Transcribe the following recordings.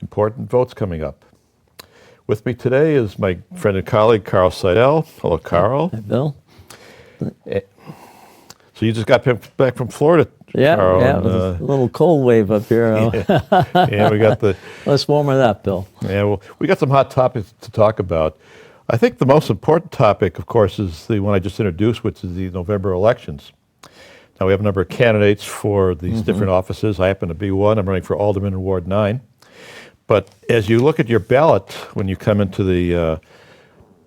Important votes coming up. With me today is my friend and colleague, Carl Seidel. Hello, Carl. Hi, Bill. So you just got back from Florida, Yeah, Carl. yeah, and, it was a little cold wave up here. yeah, we got the. Let's warm it up, Bill. Yeah, well, we got some hot topics to talk about. I think the most important topic, of course, is the one I just introduced, which is the November elections. Now, we have a number of candidates for these different offices. I happen to be one. I'm running for Alderman in Ward 9. But as you look at your ballot, when you come into the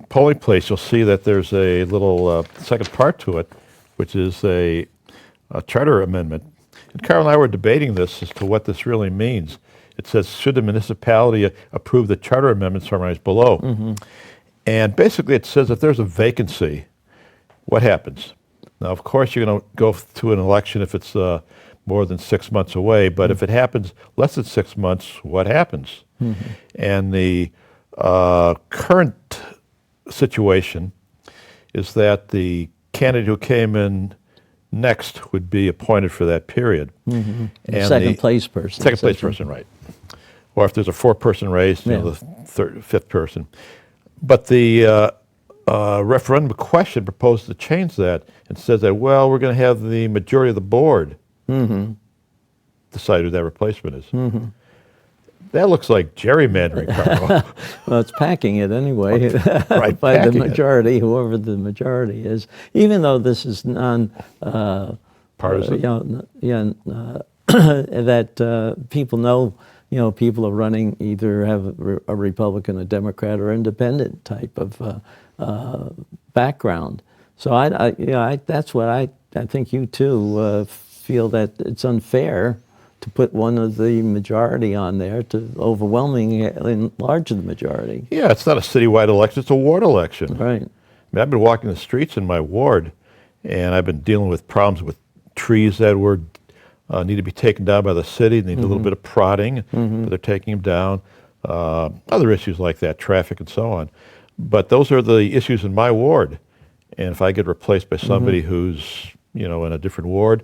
polling place, you'll see that there's a little second part to it, which is a charter amendment. And Carol and I were debating this as to what this really means. It says, should the municipality approve the charter amendment summarized below? And basically it says if there's a vacancy, what happens? Now, of course, you're going to go to an election if it's more than 6 months away, but if it happens less than 6 months, what happens? And the current situation is that the candidate who came in next would be appointed for that period. And And second place person. Second place person, right. Or if there's a four-person race, you know, Yeah. the fifth person. But the referendum question proposed to change that and says that, well, we're going to have the majority of the board decide who that replacement is. That looks like gerrymandering, Carl. Well, it's packing it anyway Right, by the packing it. majority, whoever the majority is. Even though this is Partisan? that people know, people are running either have a Republican, a Democrat, or independent type of background. So that's what I think you too feel that it's unfair to put one of the majority on there to overwhelmingly enlarge the majority. Yeah, it's not a citywide election, it's a ward election. Right. I mean, I've been walking the streets in my ward, and I've been dealing with problems with trees that were need to be taken down by the city, need a little bit of prodding, but they're taking them down. Other issues like that, traffic and so on. But those are the issues in my ward. And if I get replaced by somebody who's, in a different ward,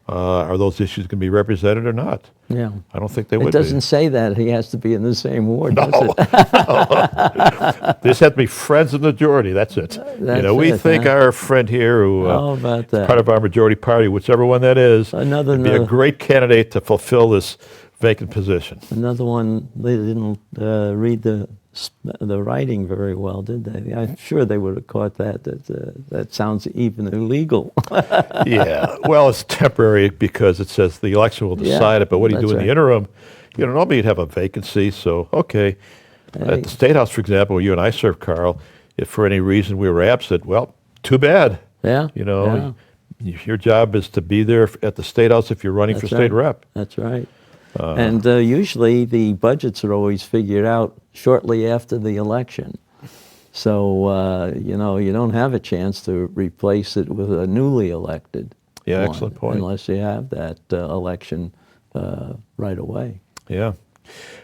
are those issues going to be represented or not? Yeah. I don't think they It would doesn't say that he has to be in the same ward, No. does it? They just have to be friends of the majority. That's it. We it, think huh? our friend here, who How about that? part of our majority party, whichever one that is, Another would be a no- great candidate to fulfill this vacant position. Another one, they didn't read the writing very well, did they? I'm sure they would have caught that. That sounds even illegal. Yeah. Well, it's temporary because it says the election will decide it, but what do you do that's in the right. interim? Normally you'd have a vacancy, so, okay. At the State House, for example, where you and I served, Carl, if for any reason we were absent, well, too bad. Yeah. Your job is to be there at the State House if you're running for That's state right. rep. That's right. And usually the budgets are always figured out shortly after the election. So, you don't have a chance to replace it with a newly elected Yeah, one, excellent point. unless you have that election right away. Yeah.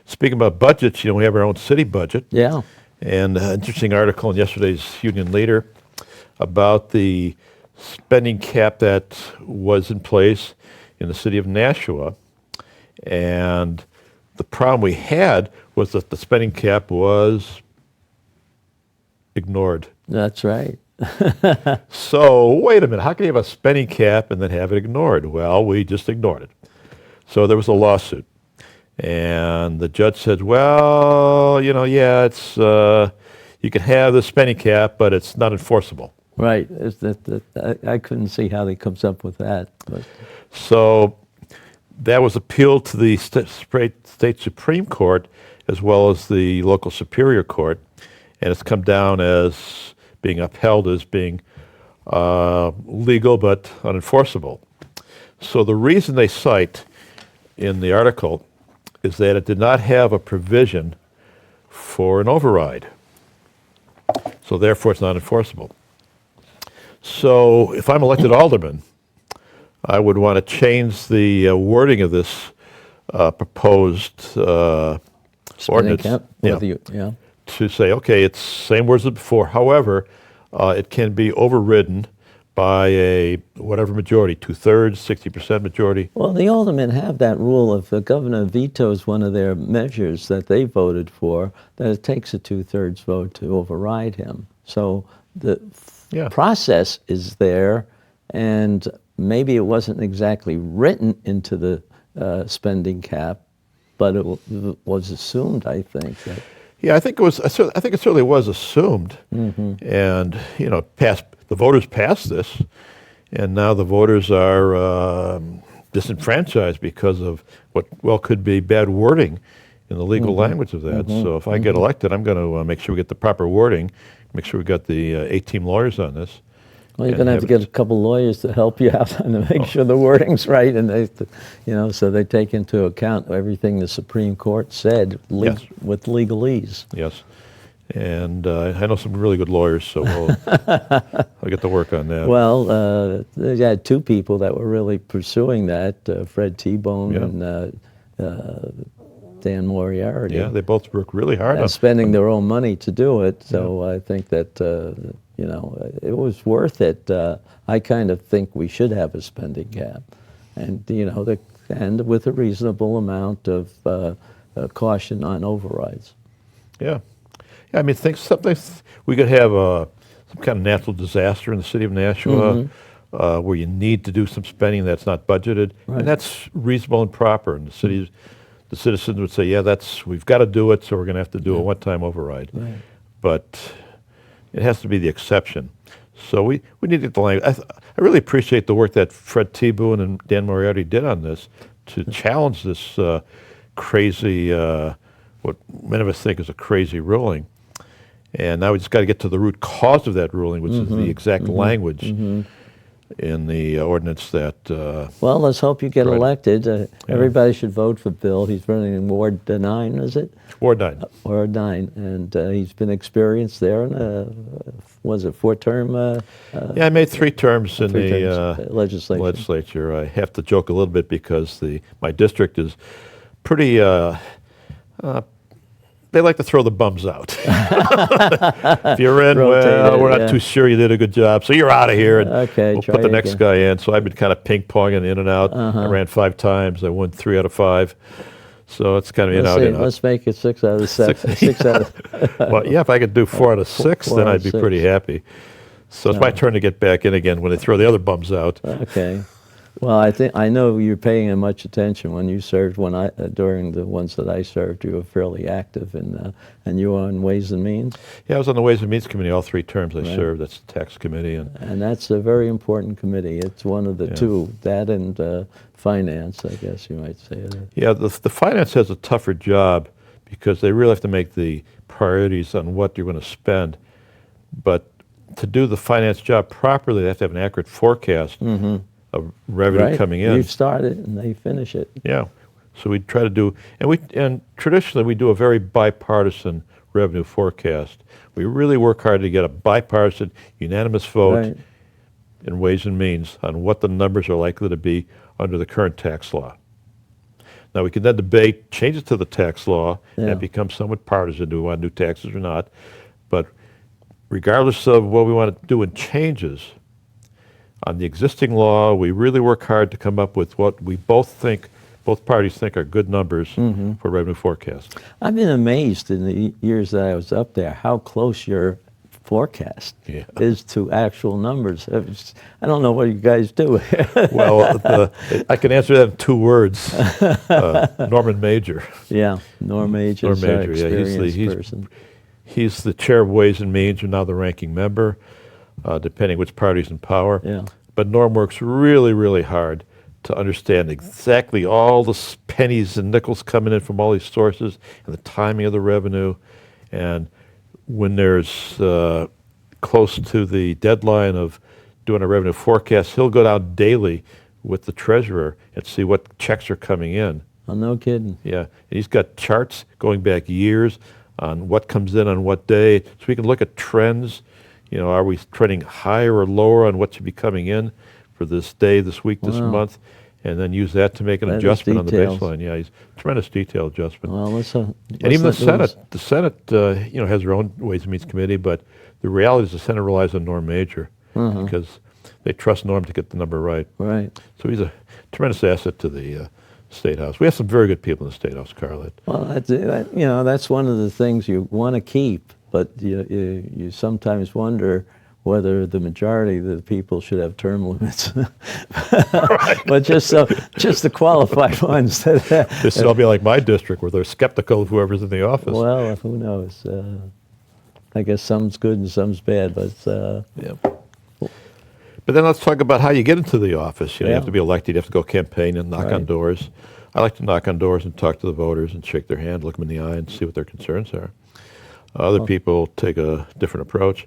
Speaking about budgets, we have our own city budget. Yeah. And an interesting article in yesterday's Union Leader about the spending cap that was in place in the city of Nashua. And the problem we had was that the spending cap was ignored. That's right. So, wait a minute, how can you have a spending cap and then have it ignored? Well, we just ignored it. So there was a lawsuit. And the judge said, well, it's you can have the spending cap, but it's not enforceable. Right. I couldn't see how he comes up with that. But So that was appealed to the state Supreme Court as well as the local Superior Court, and it's come down as being upheld as being legal but unenforceable. So the reason they cite in the article is that it did not have a provision for an override. So therefore it's not enforceable. So if I'm elected alderman, I would want to change the wording of this proposed ordinance Cap, yeah. to say, okay, it's same words as before. However, it can be overridden by a whatever majority, 2/3, 60% majority. Well, the aldermen have that rule if the governor vetoes one of their measures that they voted for, that it takes a 2/3 vote to override him. So the Yeah. process is there, and maybe it wasn't exactly written into the spending cap, but was assumed, I think. That, Yeah, I think it was. I think it certainly was assumed, and the voters passed this, and now the voters are disenfranchised because of what could be bad wording in the legal language of that. So if I get elected, I'm going to make sure we get the proper wording, make sure we got the 8-team lawyers on this. well, you're and going to have to get a couple lawyers to help you out and to make sure the wording's right, and so they take into account everything the Supreme Court said Yes. with legalese. Yes, and I know some really good lawyers, so I'll get to work on that. Well, they had two people that were really pursuing that, Fred T-Bone Yeah. and Dan Moriarty. Yeah, they both work really hard on And spending their own money to do it. So I think that, it was worth it. I kind of think we should have a spending cap. And, and with a reasonable amount of caution on overrides. Yeah. Yeah, I mean, we could have some kind of natural disaster in the city of Nashua where you need to do some spending that's not budgeted, Right. and that's reasonable and proper. And the citizens would say, yeah, we've got to do it, so we're going to have to do a one-time override. Right. But it has to be the exception. So we need to get the language. I really appreciate the work that Fred T. Boone and Dan Moriarty did on this to challenge this crazy, what many of us think is a crazy ruling. And now we just got to get to the root cause of that ruling, which is the exact language in the ordinance that. Well, let's hope you get Right. elected. Everybody should vote for Bill. He's running in Ward 9, is it? Ward 9. Ward 9, and he's been experienced there. And was it 4-term Yeah, I made 3 terms in three the terms, legislation? legislature. I have to joke a little bit because my district is pretty. They like to throw the bums out. If you're in, Rotate well, it, we're not yeah. too sure you did a good job, so you're out of here. And Okay, we'll try put the it next again. guy in. So I've been kind of ping-ponging in and out. I ran 5 times. I won 3 out of 5. So it's kind of in, Let's out, see, in, out. let's make it 6 out of 7. 6 out of. Well, yeah, if I could do 4 out of 6, four then out I'd of be pretty 6. happy. So it's my turn to get back in again when they throw the other bums out. Okay. Well, I know you're paying much attention when you served. During the ones that I served, you were fairly active, and you were on Ways and Means, Yeah, I was on the Ways and Means Committee all 3 terms I Right. served. That's the Tax Committee. and that's a very important committee. It's one of the two, that and Finance, I guess you might say. Yeah, the finance has a tougher job because they really have to make the priorities on what you're going to spend. But to do the finance job properly, they have to have an accurate forecast of revenue Right? coming in. You start it and they finish it. Yeah. So we try to do, and traditionally we do a very bipartisan revenue forecast. We really work hard to get a bipartisan, unanimous vote Right. in Ways and Means on what the numbers are likely to be under the current tax law. Now we can then debate changes to the tax law, and Yeah. it becomes somewhat partisan. Do we want to do taxes or not? But regardless of what we want to do in changes, on the existing law, we really work hard to come up with what we both parties think are good numbers for revenue forecast. I've been amazed in the years that I was up there how close your forecast Yeah. is to actual numbers. I don't know what you guys do. Well, I can answer that in 2 words. Norman Major. Yeah, Norm Major is Norm our Major, yeah, experienced person. He's the chair of Ways and Means, and now the ranking member, depending which party's in power. Yeah. But Norm works really, really hard to understand exactly all the pennies and nickels coming in from all these sources and the timing of the revenue. And when there's close to the deadline of doing a revenue forecast, he'll go down daily with the treasurer and see what checks are coming in. Oh, no kidding. Yeah, and he's got charts going back years on what comes in on what day, so we can look at trends. You know, are we trending higher or lower on what should be coming in for this day, this week, this Wow. month, and then use that to make an That is adjustment on the details. baseline. Yeah, he's tremendous detaal adjustment. Well, let's and even the Senate, has their own Ways and Means Committee, but the reality is the Senate relies on Norm Major because they trust Norm to get the number right. Right. So he's a tremendous asset to the State House. We have some very good people in the State House, Carl. Well, that's one of the things you want to keep, but you sometimes wonder whether the majority of the people should have term limits. But just the qualified ones. This will be like my district, where they're skeptical of whoever's in the office. Well, who knows? I guess some's good and some's bad, but Yeah. But then let's talk about how you get into the office. You Yeah. have to be elected. You have to go campaign and knock on Right. doors. I like to knock on doors and talk to the voters and shake their hand, look them in the eye, and see what their concerns are. Other people take a different approach.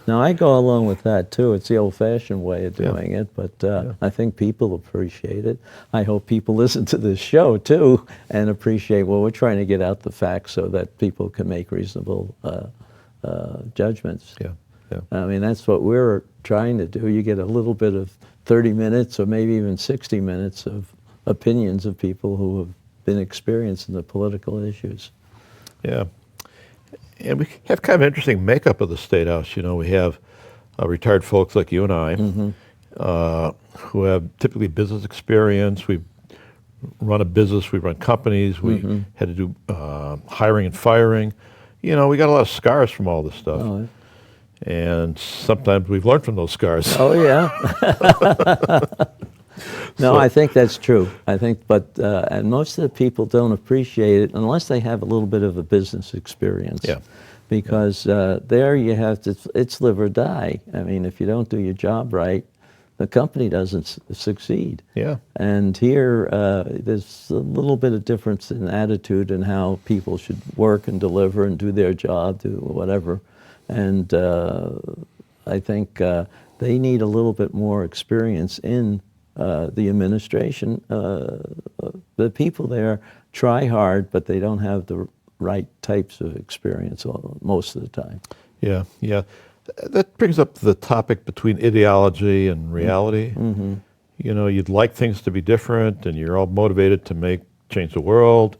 now I go along with that too. It's the old-fashioned way of Yeah. doing it, but I think people appreciate it. I hope people listen to this show too and appreciate. Well, we're trying to get out the facts so that people can make reasonable judgments. Yeah, yeah. I mean, that's what we're trying to do. You get a little bit of 30 minutes or maybe even 60 minutes of opinions of people who have been experienced in the political issues. Yeah. And we have kind of an interesting makeup of the State House. We have retired folks like you and I who have typically business experience. We've run a business, we run companies, we had to do hiring and firing. We got a lot of scars from all this stuff. Oh, And sometimes we've learned from those scars. oh yeah. No, So- I think that's true. And most of the people don't appreciate it unless they have a little bit of a business experience. Yeah. Because there you have to, it's live or die. I mean, if you don't do your job right, the company doesn't succeed. Yeah. And here, there's a little bit of difference in attitude and how people should work and deliver and do their job, do whatever. And I think they need a little bit more experience in the administration. The people there try hard, but they don't have the right types of experience most of the time. Yeah, yeah. That brings up the topic between ideology and reality. You'd like things to be different, and you're all motivated to change the world,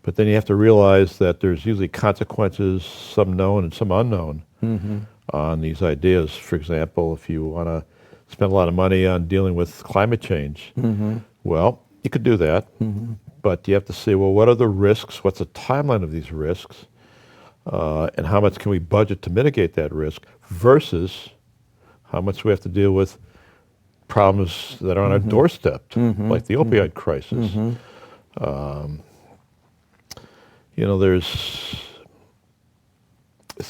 but then you have to realize that there's usually consequences, some known and some unknown, on these ideas. For example, if you want to spend a lot of money on dealing with climate change, well, you could do that, but you have to say, well, what are the risks? What's the timeline of these risks? And how much can we budget to mitigate that risk versus how much we have to deal with problems that are on our doorstep, like the opioid crisis.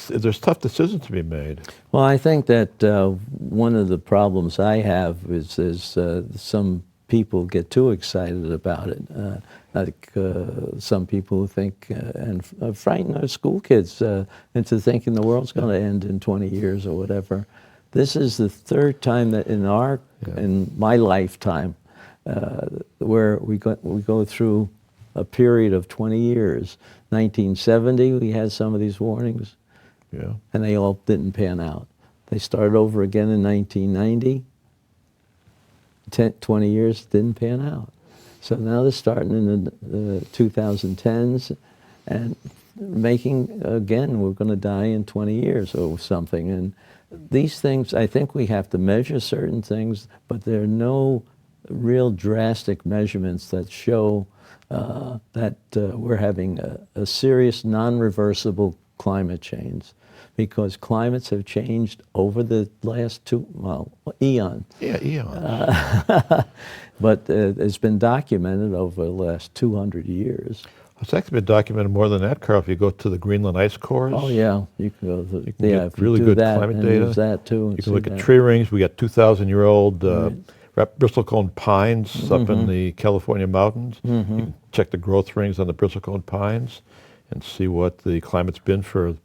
There's tough decisions to be made. Well, I think that one of the problems I have is some people get too excited about it. Some people think and frighten our school kids into thinking the world's going to end in 20 years or whatever. This is the third time that in my lifetime where we go through a period of 20 years. 1970, we had some of these warnings. Yeah. And they all didn't pan out. They started over again in 1990. 20 years didn't pan out. So now they're starting in the 2010s and making, again, we're going to die in 20 years or something. And these things, I think we have to measure certain things, but there are no real drastic measurements that show that we're having a serious, non-reversible climate change, because climates have changed over the last eon. Yeah, eons. But it's been documented over the last 200 years. It's actually been documented more than that, Carl. If you go to the Greenland ice cores, Oh yeah, you can go. you can get if you really do good that climate and data. use that too. And You can see look at that. tree rings. We got 2,000-year-old bristlecone pines up Mm-hmm. in the California mountains. You can check the growth rings on the bristlecone pines and see what the climate's been since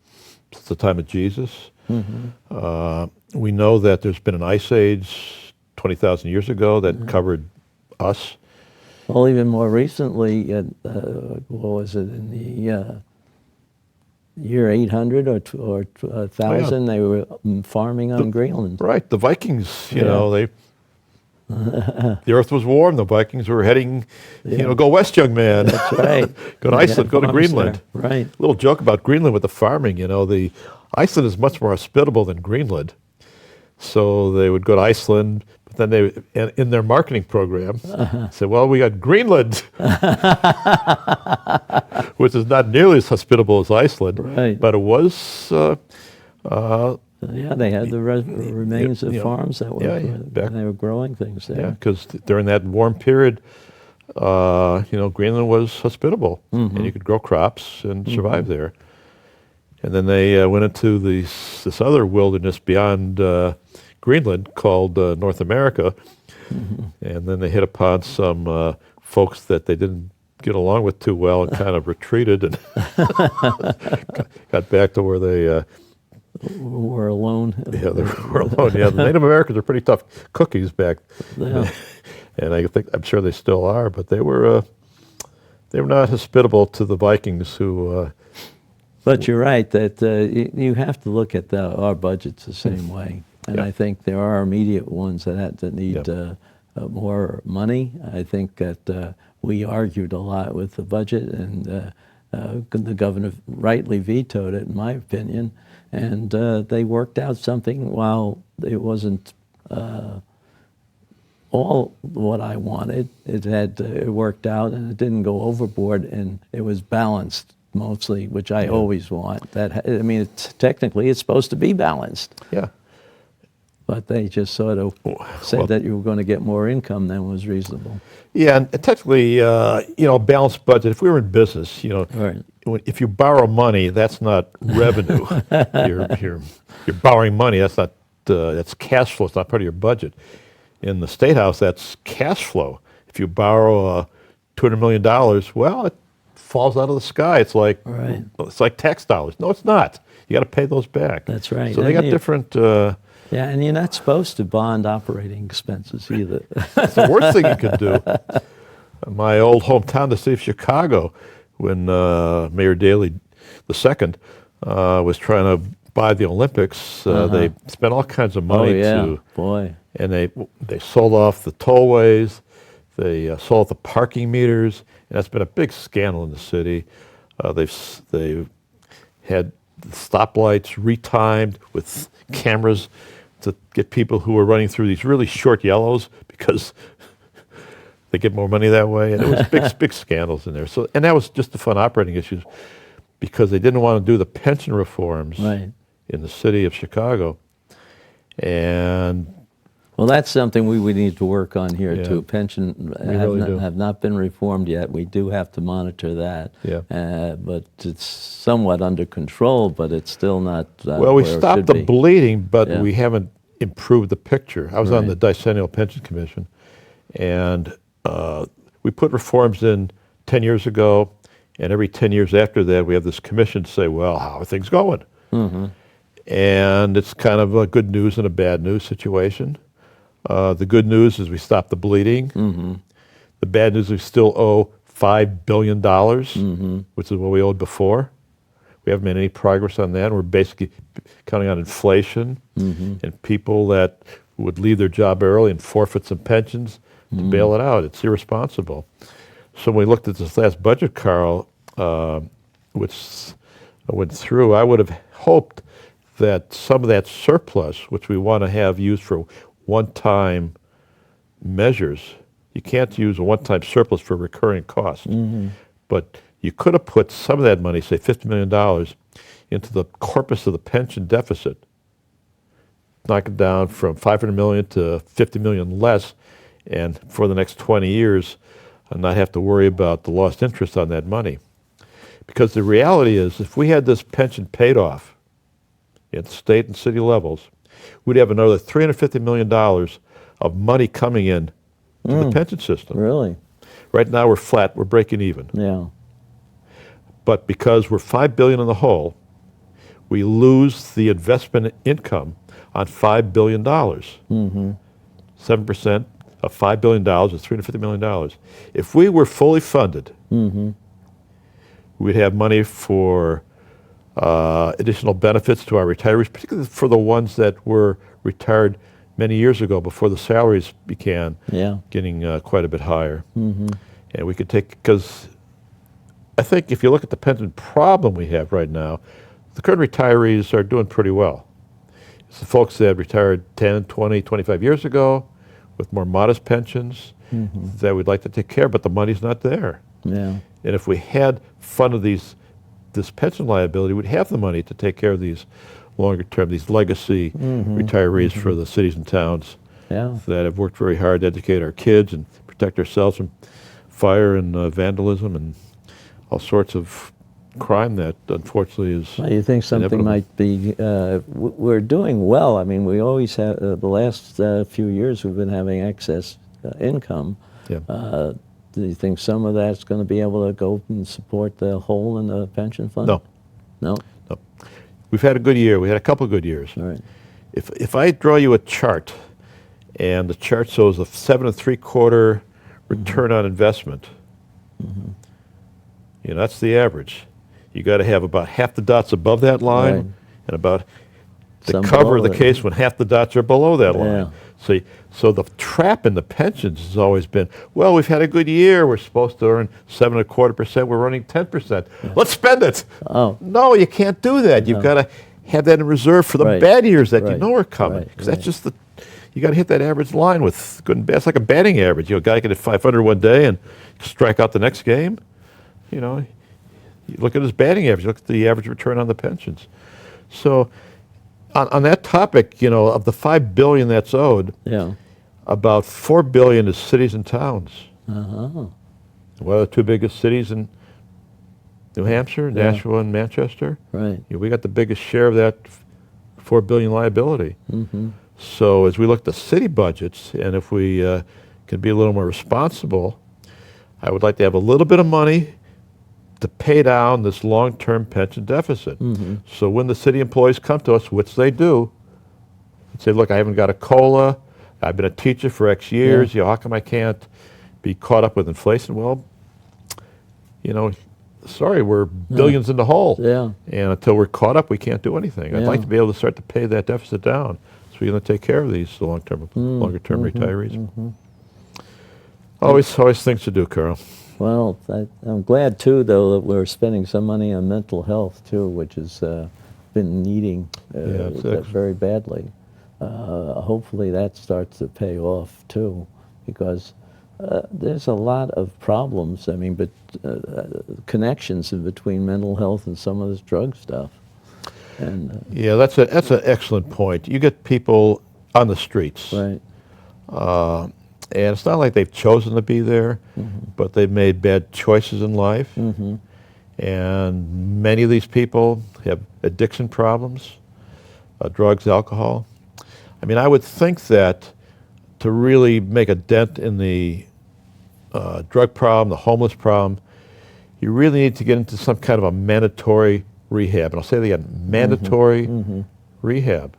the time of Jesus. Mm-hmm. We know that there's been an ice age 20,000 years ago that Mm-hmm. covered us. Well, even more recently, what was it, in the year 800 or 1,000, they were farming on Greenland. Right, the Vikings, you Yeah. know, the earth was warm, the Vikings were heading, go west, young man. That's right. Go to They had Iceland, go to farms Greenland. there. Right. Little joke about Greenland with the farming, the Iceland is much more hospitable than Greenland. So they would go to Iceland, but then they, in their marketing program, said, well, we got Greenland, which is not nearly as hospitable as Iceland, Right. but it was, Yeah, they had the remains of you know, farms that were, yeah, back- they were growing things there. yeah, because during that warm period, Greenland was hospitable, and you could grow crops and survive there. And then they went into this other wilderness beyond Greenland called North America, and then they hit upon some folks that they didn't get along with too well and kind of retreated and got back to where they Were alone. they were alone. Yeah, the Native Americans are pretty tough cookies back, Yeah. and I'm sure they still are, but they were not hospitable to the Vikings who. But you're right that you have to look at our budgets the same way, and Yeah. I think there are immediate ones that need Yeah. more money. I think that we argued a lot with the budget, and the governor rightly vetoed it, in my opinion, and they worked out something. While it wasn't all what I wanted, it worked out, and it didn't go overboard, and it was balanced mostly, which I always want. Technically, it's supposed to be balanced, Yeah. but they just sort of said that you were going to get more income than was reasonable. Yeah, and technically, a balanced budget. If we were in business, Right. if you borrow money, that's not revenue. you're borrowing money. That's cash flow. It's not part of your budget. In the State House, that's cash flow. If you borrow $200 million, well, it falls out of the sky. It's like Right. it's like tax dollars. No, it's not. You got to pay those back. That's right. So they got different. Yeah, and you're not supposed to bond operating expenses either. It's the worst thing you could do. My old hometown, the city of Chicago, when Mayor Daley II was trying to buy the Olympics, they spent all kinds of Oh money yeah, boy. and they sold off the tollways, they sold off the parking meters, and that's been a big scandal in the city. They've had the stoplights retimed with cameras to get people who were running through these really short yellows because they get more money that way. And it was big scandals in there. So, and that was just the fun operating issues because they didn't want to do the pension reforms Right. in the city of Chicago. And Well, that's something we would need to work on here Yeah. too. Pension really do. have not been reformed yet. We do have to monitor that. Yeah. But it's somewhat under control, but it's still not well, we where it stopped should the be. bleeding, but Yeah. we haven't improved the picture. I was on the Right. Decennial Pension Commission, and we put reforms in 10 years ago, and every 10 years after that, we have this commission say, well, how are things going? And it's kind of a good news and a bad news situation. The good news is we stopped the bleeding. The bad news is we still owe $5 billion, which is what we owed before. We haven't made any progress on that. We're basically counting on inflation and people that would leave their job early and forfeit some pensions to bail it out. It's irresponsible. So when we looked at this last budget, Carl, which I went through, I would have hoped that some of that surplus, which we want to have used for one-time measures, you can't use a one-time surplus for recurring costs. But you could have put some of that money, say $50 million, into the corpus of the pension deficit, knock it down from $500 million to $50 million less, and for the next 20 years, not have to worry about the lost interest on that money. Because the reality is, if we had this pension paid off at state and city levels, we'd have another $350 million of money coming in to the pension system. Really? Right now we're flat, we're breaking even. Yeah. But because we're $5 billion in the hole, we lose the investment income on $5 billion. 7% of $5 billion is $350 million. If we were fully funded, we'd have money for additional benefits to our retirees, particularly for the ones that were retired many years ago before the salaries began getting quite a bit higher. And we could take, because I think if you look at the pension problem we have right now, the current retirees are doing pretty well. It's the folks that retired 10, 20, 25 years ago with more modest pensions that we'd like to take care of, but the money's not there. Yeah. And if we had funded this pension liability, we'd have the money to take care of these longer term, these legacy retirees for the cities and towns Yeah. that have worked very hard to educate our kids and protect ourselves from fire and vandalism and all sorts of crime that unfortunately is Well, you think something inevitable. might be, we're doing well. I mean, we always have, the last few years we've been having excess income. Yeah. Do you think some of that's going to be able to go and support the hole in the pension fund? No. No? No. We've had a good year. We had a couple of good years. All right. If I draw you a chart, and the chart shows a 7 3/4 return on investment, you know, that's the average. You got to have about half the dots above that line, Right. and about the Some cover of the below it. case when half the dots are below that line. Yeah. So the trap in the pensions has always been, well, we've had a good year. We're supposed to earn 7 1/4%. We're earning 10%. Let's spend it. Oh. No, you can't do that. You've got to have that in reserve for the Right. bad years that you Right. know are coming. Right. Because that's just you got to hit that average line with good and bad. It's like a batting average. You know, a guy can hit 500 one day and strike out the next game. You know, you look at his batting average. Look at the average return on the pensions. So, on that topic, you know, of the $5 billion that's owed, Yeah. about $4 billion is cities and towns. Uh-huh. What are the two biggest cities in New Hampshire? Yeah. Nashua and Manchester. Right. You know, we got the biggest share of that $4 billion liability. So as we look at the city budgets, and if we can be a little more responsible, I would like to have a little bit of money to pay down this long-term pension deficit. So when the city employees come to us, which they do, and say, look, I haven't got a COLA, I've been a teacher for X years, you know, how come I can't be caught up with inflation? Well, you know, sorry, we're billions in the hole. Yeah. And until we're caught up, we can't do anything. I'd like Yeah. to be able to start to pay that deficit down so we're going to take care of these longer-term retirees. Always things to do, Carl. Well, I'm glad too, though, that we're spending some money on mental health too, which has been needing it's that very badly. Hopefully, that starts to pay off too, because there's a lot of problems. I mean, but connections in between mental health and some of this drug stuff. And Yeah, that's an excellent point. You get people on the streets, right, and it's not like they've chosen to be there, but they've made bad choices in life. And many of these people have addiction problems, drugs, alcohol. I mean, I would think that to really make a dent in the drug problem, the homeless problem, you really need to get into some kind of a mandatory rehab. And I'll say that again, mandatory rehab.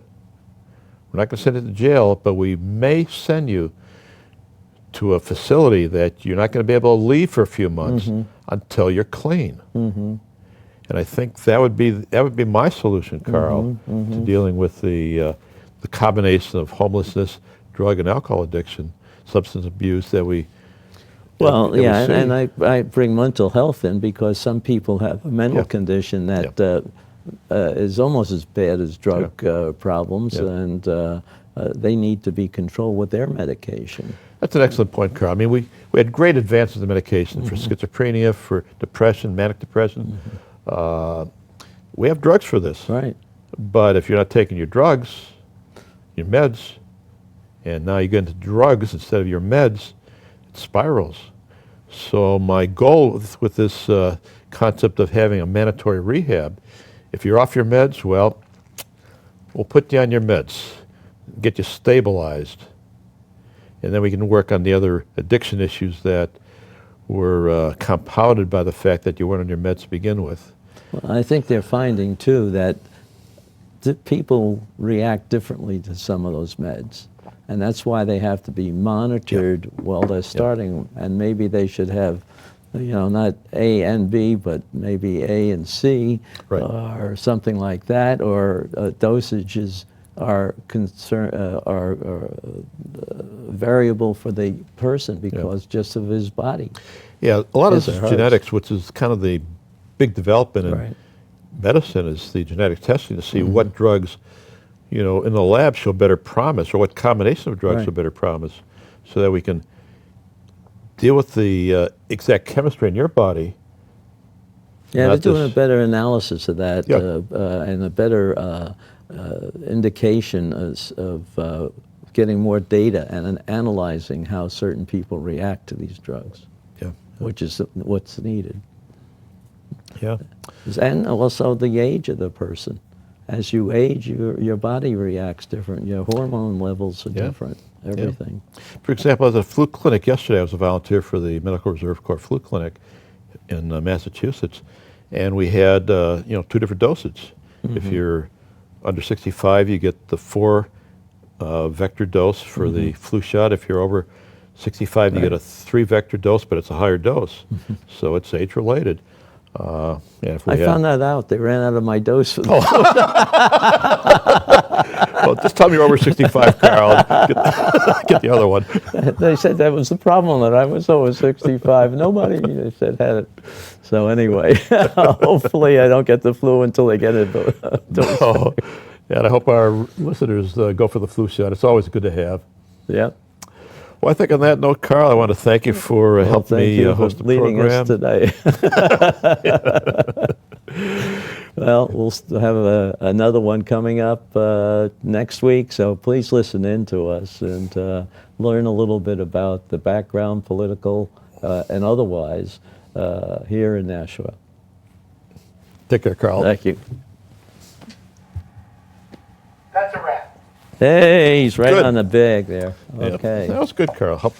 We're not going to send you to jail, but we may send you to a facility that you're not going to be able to leave for a few months until you're clean. And I think that would be my solution, Carl, to dealing with the combination of homelessness, drug and alcohol addiction, substance abuse that we. well, that we yeah, see. and I bring mental health in because some people have a mental condition that is almost as bad as drug problems, and they need to be controlled with their medication. That's an excellent point, Carl. I mean, we had great advances in medication for schizophrenia, for depression, manic depression. We have drugs for this. Right. But if you're not taking your drugs, your meds, and now you get into drugs instead of your meds, it spirals. So my goal with this concept of having a mandatory rehab, if you're off your meds, well, we'll put you on your meds, get you stabilized, and then we can work on the other addiction issues that were compounded by the fact that you weren't on your meds to begin with. Well, I think they're finding too that people react differently to some of those meds, and that's why they have to be monitored while they're starting. And maybe they should have, you know, not A and B, but maybe A and C, Right. or something like that, or dosages are variable for the person because just of his body. Yeah, a lot of His this or is hers. genetics, which is kind of the big development in Right. medicine, is the genetic testing to see what drugs in the lab show better promise, or what combination of drugs Right. show better promise, so that we can deal with the exact chemistry in your body. Yeah, they're Not doing a this- better analysis of that, Yeah. and a better indication of getting more data and analyzing how certain people react to these drugs, Yeah. which is what's needed. Yeah. And also the age of the person. As you age, your body reacts different. Your hormone levels are Yeah. different. Everything. For example, I was at a flu clinic yesterday. I was a volunteer for the Medical Reserve Corps flu clinic in Massachusetts, and we had 2 different dosage. If you're under 65, you get the 4 vector dose for the flu shot. If you're over 65, you get a 3 vector dose, but it's a higher dose, so it's age related. And if we I had- found that out. They ran out of my dose for the Well, just tell me you're over 65, Carl. Get the other one. They said that was the problem, that I was over 65. Nobody, they said, had it. So anyway, hopefully I don't get the flu until they get it. Oh, and I hope our listeners go for the flu shot. It's always good to have. Yep. Well, I think on that note, Carl, I want to thank you for helping Thank me you for host the leading program. us today. Well, we'll have another one coming up next week, so please listen in to us and learn a little bit about the background, political and otherwise, here in Nashua. Take care, Carl. Thank you. That's a wrap. Hey, he's right Good. on the bag there. Yeah. Okay. That was good, Carl.